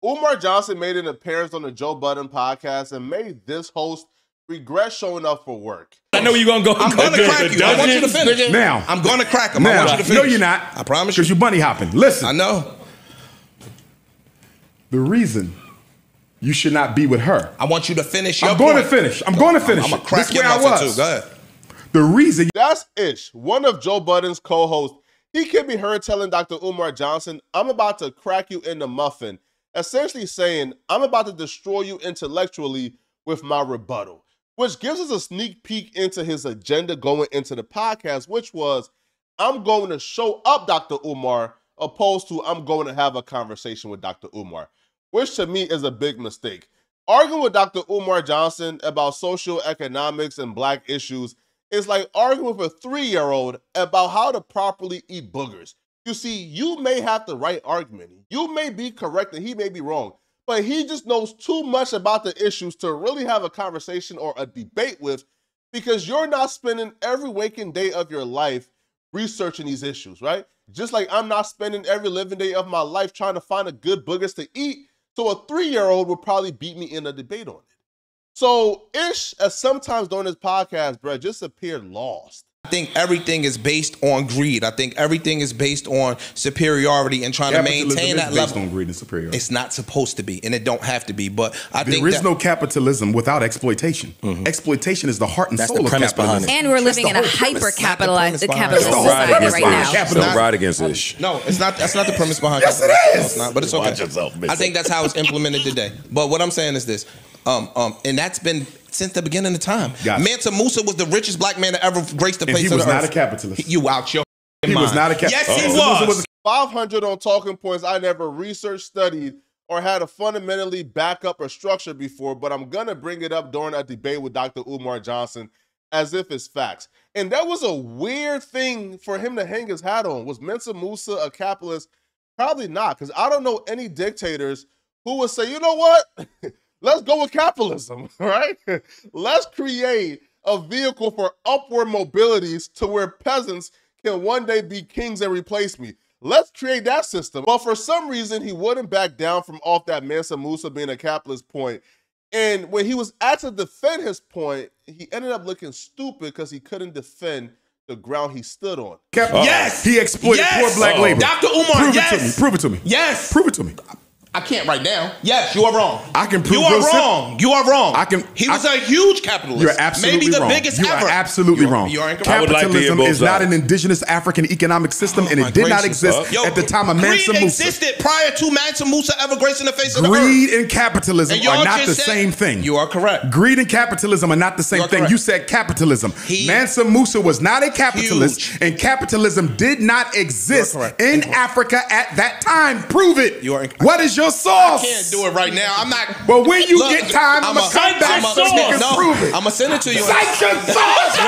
Umar Johnson made an appearance on the Joe Budden podcast and made this host regret showing up for work. I know you're going to go. I'm going to crack you. I want you to finish. Now. I'm going to crack him. Now. I want you to finish. No, you're not. I promise you. Because you're bunny hopping. Listen. I know. The reason you should not be with her. I want you to finish your I'm going point. to finish. I'm going to finish. I'm going to crack this your way I muffin was. too. Go ahead. The reason. That's Ish, one of Joe Budden's co-hosts. He can be heard telling Dr. Umar Johnson, I'm about to crack you in the muffin, essentially saying, I'm about to destroy you intellectually with my rebuttal, which gives us a sneak peek into his agenda going into the podcast, which was, I'm going to show up Dr. Umar, opposed to I'm going to have a conversation with Dr. Umar, which to me is a big mistake. Arguing with Dr. Umar Johnson about social economics and black issues is like arguing with a 3-year-old about how to properly eat boogers. You see, you may have the right argument. You may be correct and he may be wrong, but he just knows too much about the issues to really have a conversation or a debate with, because you're not spending every waking day of your life researching these issues, right? Just like I'm not spending every living day of my life trying to find a good boogers to eat, so a 3-year-old would probably beat me in a debate on it. So Ish, sometimes during this podcast, bro, just appeared lost. I think everything is based on greed. I think everything is based on superiority and trying to maintain that level. Based on greed and superiority. It's not supposed to be, and it don't have to be. But I think there is no capitalism without exploitation. Exploitation is the heart and soul of capitalism. And we're living in a hyper-capitalized capitalist society right now. Don't ride against Ish. No, it's not. That's not the premise behind it. Yes, it is. No, it's not, but it's okay. Watch yourself, I think that's how it's implemented today. But what I'm saying is this. And that's been since the beginning of time. Mansa Musa was the richest black man to ever grace the face of the earth. He was not a capitalist. You out your mind. He was not a capitalist. Yes, he was. 500 on talking points I never researched, studied, or had a fundamentally backup or structure before, but I'm going to bring it up during a debate with Dr. Umar Johnson as if it's facts. And that was a weird thing for him to hang his hat on. Was Mansa Musa a capitalist? Probably not, because I don't know any dictators who would say, you know what? Let's go with capitalism, right? Let's create a vehicle for upward mobilities to where peasants can one day be kings and replace me. Let's create that system. But for some reason, he wouldn't back down from off that Mansa Musa being a capitalist point. And when he was asked to defend his point, he ended up looking stupid because he couldn't defend the ground he stood on. Yes! He exploited poor black labor. Dr. Umar, Prove it to me. Prove it to me. Yes! Prove it to me. I can't right now. Yes, you are wrong. I can prove you are wrong. You are wrong. He was a huge capitalist. You're absolutely Maybe the wrong. biggest you ever. are absolutely wrong. You are incorrect. Capitalism is not an indigenous African economic system, and it did not exist at the time of Mansa Musa. Greed existed prior to Mansa Musa ever gracing the face of the earth. Greed and capitalism are not the same thing. You are correct. Greed and capitalism are not the same thing. You said capitalism. Mansa Musa was not a capitalist, and capitalism did not exist in Africa at that time. Prove it. You are incorrect. What is your sauce? I can't do it right now. I'm not. Well, when you get time, I'm going to come back and prove it. I'm going to send it to you. Cite your sauce!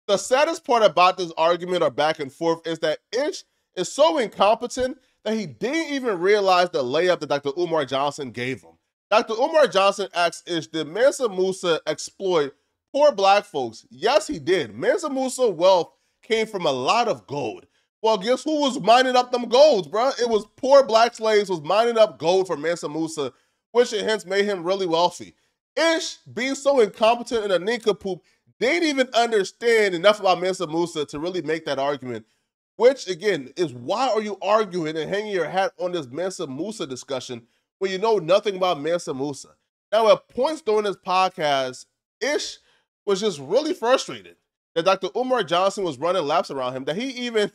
The saddest part about this argument or back and forth is that Ish is so incompetent that he didn't even realize the layup that Dr. Umar Johnson gave him. Dr. Umar Johnson asked Ish, did Mansa Musa exploit poor black folks? Yes, he did. Mansa Musa wealth came from a lot of gold. Well, guess who was mining up them golds, bro? It was poor black slaves was mining up gold for Mansa Musa, which hence made him really wealthy. Ish, being so incompetent and a nincompoop, didn't even understand enough about Mansa Musa to really make that argument, which, again, is why are you arguing and hanging your hat on this Mansa Musa discussion when you know nothing about Mansa Musa? Now, at points during this podcast, Ish was just really frustrated that Dr. Umar Johnson was running laps around him, that he even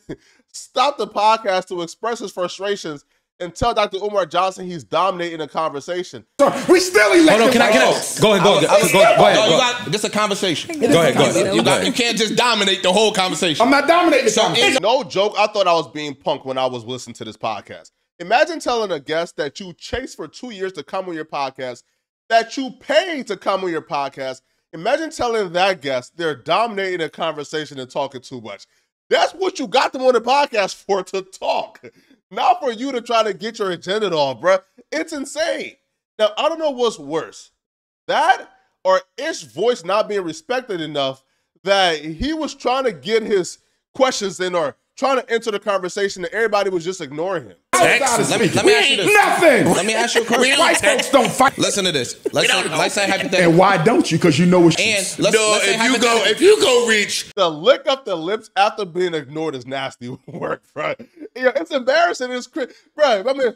stopped the podcast to express his frustrations and tell Dr. Umar Johnson he's dominating the conversation. We still elected. Hold on, can I? Go ahead. This is a conversation. Go ahead. You can't just dominate the whole conversation. I'm not dominating the conversation. No joke, I thought I was being punked when I was listening to this podcast. Imagine telling a guest that you chased for 2 years to come on your podcast, that you paid to come on your podcast. Imagine telling that guest they're dominating a conversation and talking too much. That's what you got them on the podcast for, to talk. Not for you to try to get your agenda off, bro. It's insane. Now, I don't know what's worse. That or Ish's voice not being respected enough that he was trying to get his questions in or trying to enter the conversation and everybody was just ignoring him. Let me ask you this. Nothing. Let me ask you a question. White folks don't fight. Listen to this. Let's say hypothetically. And why don't you? Because you know what she And is. let's say if you go reach The lick up the lips after being ignored is nasty work, bro. It's embarrassing. It's bro. I mean,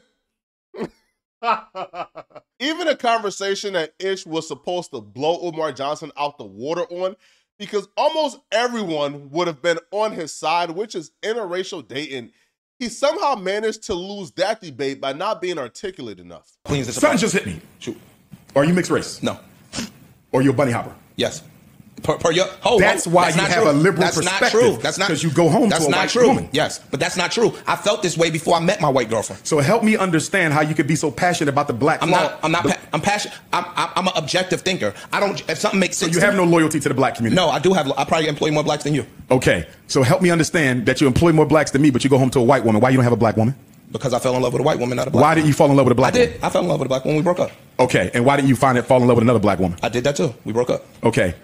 even a conversation that Ish was supposed to blow Umar Johnson out the water on, because almost everyone would have been on his side, which is interracial dating. He somehow managed to lose that debate by not being articulate enough. Something just hit me. Shoot. Are you mixed race? No. Or you a bunny hopper? Yes. That's why you have a liberal perspective. That's not true. That's not because you go home to a white woman. Yes, but that's not true. I felt this way before I met my white girlfriend. So help me understand how you could be so passionate about the black. I'm passionate. I'm an objective thinker. I don't. If something makes sense. So you have no loyalty to the black community. No, I do have. I probably employ more blacks than you. Okay, so help me understand that you employ more blacks than me, but you go home to a white woman. Why you don't have a black woman? Because I fell in love with a white woman, not a black. Why didn't you fall in love with a black woman? I did. I fell in love with a black woman. We broke up. Okay, and why didn't you fall in love with another black woman? I did that too. We broke up. Okay,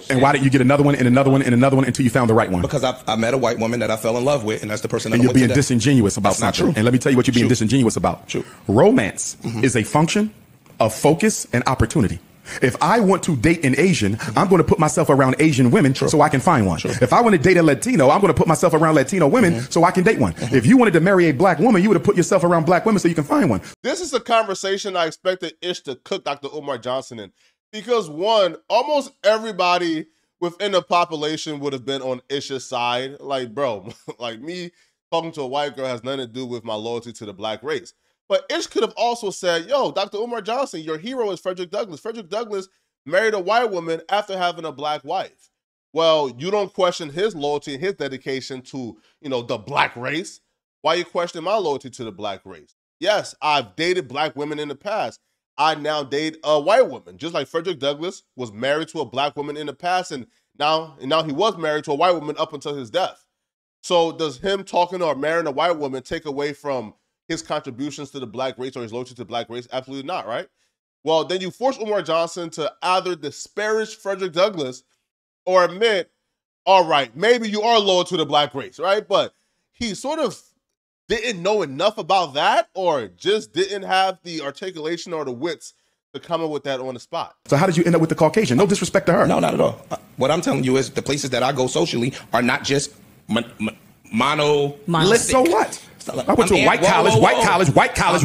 and why didn't you get another one and another one and another one until you found the right one? Because I met a white woman that I fell in love with, and that's the person that and I you're went being to disingenuous about That's not something. true. And let me tell you what you're being disingenuous about. True. Romance is a function of focus and opportunity. If I want to date an Asian, I'm going to put myself around Asian women so I can find one. If I want to date a Latino, I'm going to put myself around Latino women so I can date one. If you wanted to marry a black woman, you would have put yourself around black women so you can find one. This is a conversation I expected Ish to cook Dr. Umar Johnson in. Because one, almost everybody within the population would have been on Ish's side. Like, bro, like me talking to a white girl has nothing to do with my loyalty to the black race. But Ish could have also said, yo, Dr. Umar Johnson, your hero is Frederick Douglass. Frederick Douglass married a white woman after having a black wife. Well, you don't question his loyalty and his dedication to, the black race. Why you question my loyalty to the black race? Yes, I've dated black women in the past. I now date a white woman, just like Frederick Douglass was married to a black woman in the past, and now he was married to a white woman up until his death. So does him talking or marrying a white woman take away from his contributions to the black race or his loyalty to the black race? Absolutely not, right? Well, then you force Umar Johnson to either disparage Frederick Douglass or admit, all right, maybe you are loyal to the black race, right? But he sort of didn't know enough about that or just didn't have the articulation or the wits to come up with that on the spot. So how did you end up with the Caucasian? No disrespect to her. No, not at all. What I'm telling you is the places that I go socially are not just monolithic. So what? I went to a white college,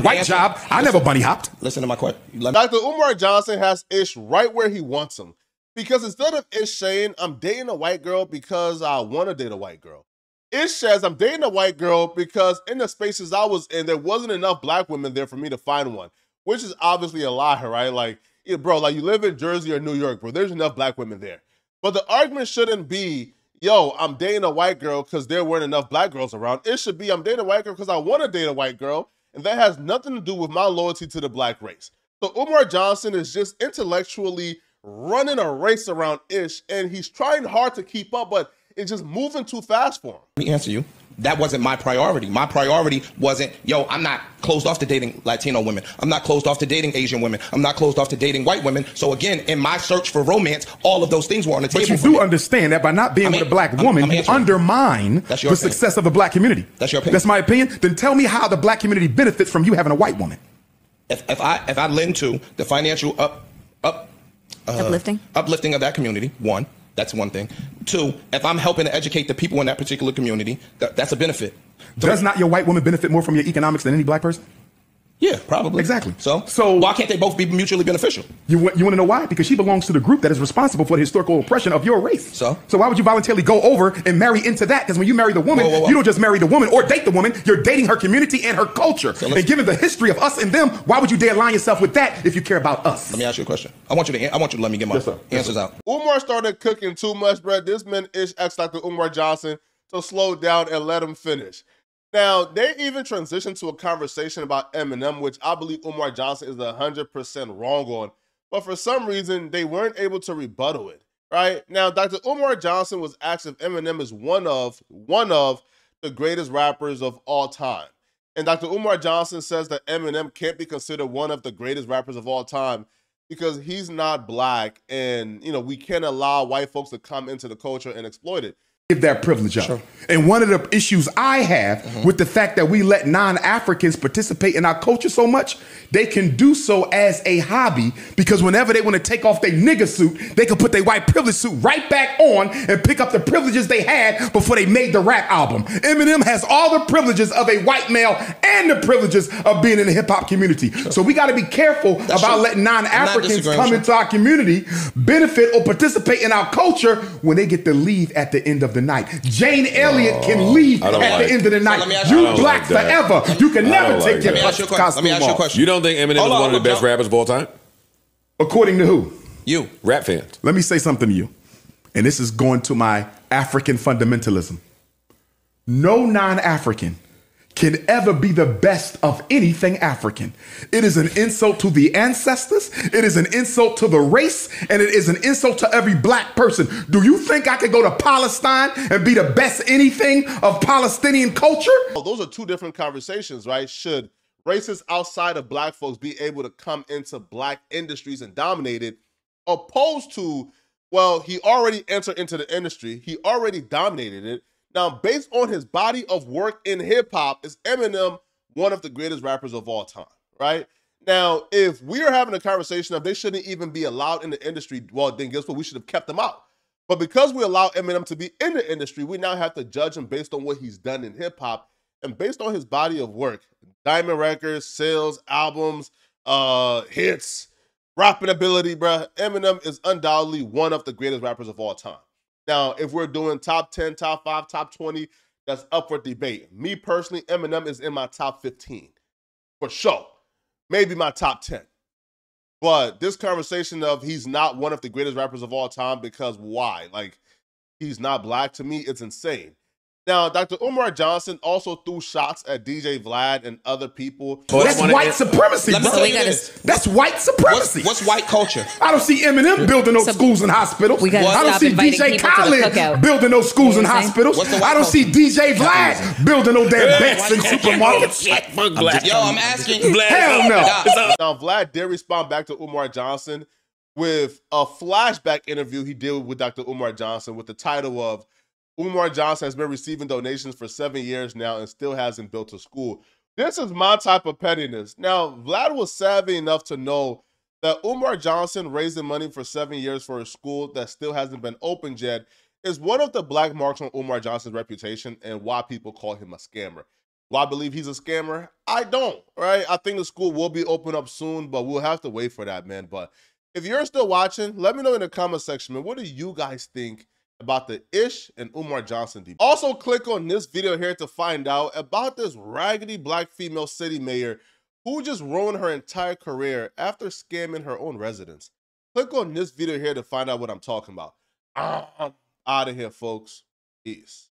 white job. I never bunny hopped. Listen to my question. Dr. Umar Johnson has Ish right where he wants him. Because instead of Ish saying, I'm dating a white girl because I want to date a white girl, Ish says, I'm dating a white girl because in the spaces I was in, there wasn't enough black women there for me to find one, which is obviously a lie, right? Like, bro, like you live in Jersey or New York, bro, there's enough black women there. But the argument shouldn't be, yo, I'm dating a white girl because there weren't enough black girls around. It should be, I'm dating a white girl because I want to date a white girl, and that has nothing to do with my loyalty to the black race. So Umar Johnson is just intellectually running a race around Ish, and he's trying hard to keep up, but it's just moving too fast for him. Let me answer you. That wasn't my priority. My priority wasn't, I'm not closed off to dating Latino women. I'm not closed off to dating Asian women. I'm not closed off to dating white women. So again, in my search for romance, all of those things were on the table. But you do understand that by not being with a black woman, you undermine the success of the black community. That's your opinion. That's my opinion. Then tell me how the black community benefits from you having a white woman. If I lend to the financial uplifting of that community, one. That's one thing. Two, if I'm helping to educate the people in that particular community, that's a benefit. Does not your white woman benefit more from your economics than any black person? Yeah, probably. Exactly. So why can't they both be mutually beneficial? You want to know why? Because she belongs to the group that is responsible for the historical oppression of your race. So why would you voluntarily go over and marry into that? Because when you marry the woman, you don't just marry the woman or date the woman. You're dating her community and her culture. And given the history of us and them, why would you dare align yourself with that if you care about us? Let me ask you a question. I want you to let me get my answers out. Umar started cooking too much, bro. This man Ish asked Dr. Umar Johnson to slow down and let him finish. Now, they even transitioned to a conversation about Eminem, which I believe Umar Johnson is 100% wrong on. But for some reason, they weren't able to rebuttal it, right? Now, Dr. Umar Johnson was asked if Eminem is one of the greatest rappers of all time. And Dr. Umar Johnson says that Eminem can't be considered one of the greatest rappers of all time because he's not black, and we can't allow white folks to come into the culture and exploit it. Give that privilege up. Sure. And one of the issues I have with the fact that we let non-Africans participate in our culture so much, they can do so as a hobby, because whenever they want to take off their nigger suit, they can put their white privilege suit right back on and pick up the privileges they had before they made the rap album. Eminem has all the privileges of a white male and the privileges of being in the hip hop community. Sure. So we got to be careful about letting non-Africans come into our community, benefit or participate in our culture when they get to leave at the end of the night. Jane Elliott can leave at the end of the night. You black forever. You can never take your costume off. Let me ask you a question. You don't think Eminem is one of the best rappers of all time? According to who? You. Rap fans. Let me say something to you. And this is going to my African fundamentalism. No non-African can ever be the best of anything African. It is an insult to the ancestors, it is an insult to the race, and it is an insult to every black person. Do you think I could go to Palestine and be the best anything of Palestinian culture? Well, those are two different conversations, right? Should races outside of black folks be able to come into black industries and dominate it, opposed to, well, he already entered into the industry, he already dominated it. Now, based on his body of work in hip-hop, is Eminem one of the greatest rappers of all time, right? Now, if we are having a conversation of they shouldn't even be allowed in the industry, well, then guess what? We should have kept them out. But because we allow Eminem to be in the industry, we now have to judge him based on what he's done in hip-hop and based on his body of work. Diamond records, sales, albums, hits, rapping ability, bruh. Eminem is undoubtedly one of the greatest rappers of all time. Now, if we're doing top 10, top 5, top 20, that's up for debate. Me personally, Eminem is in my top 15. For sure. Maybe my top 10. But this conversation of he's not one of the greatest rappers of all time because why? Like, he's not black, to me, it's insane. Now, Dr. Umar Johnson also threw shots at DJ Vlad and other people. That's white supremacy, bro. That's white supremacy. What's white culture? I don't see Eminem building those schools and hospitals. I don't see DJ Khaled building those schools and hospitals. I don't see DJ Vlad building no damn banks and supermarkets. Yo, I'm asking. Hell no. Now, Vlad did respond back to Umar Johnson with a flashback interview he did with Dr. Umar Johnson with the title of Umar Johnson has been receiving donations for 7 years now and still hasn't built a school. This is my type of pettiness. Now, Vlad was savvy enough to know that Umar Johnson raising money for 7 years for a school that still hasn't been opened yet is one of the black marks on Umar Johnson's reputation and why people call him a scammer. Do I believe he's a scammer? I don't, right? I think the school will be open up soon, but we'll have to wait for that, man. But if you're still watching, let me know in the comment section, man, what do you guys think about the Ish and Umar Johnson debate? Also, click on this video here to find out about this raggedy black female city mayor who just ruined her entire career after scamming her own residents. Click on this video here to find out what I'm talking about. I'm out of here, folks. Peace.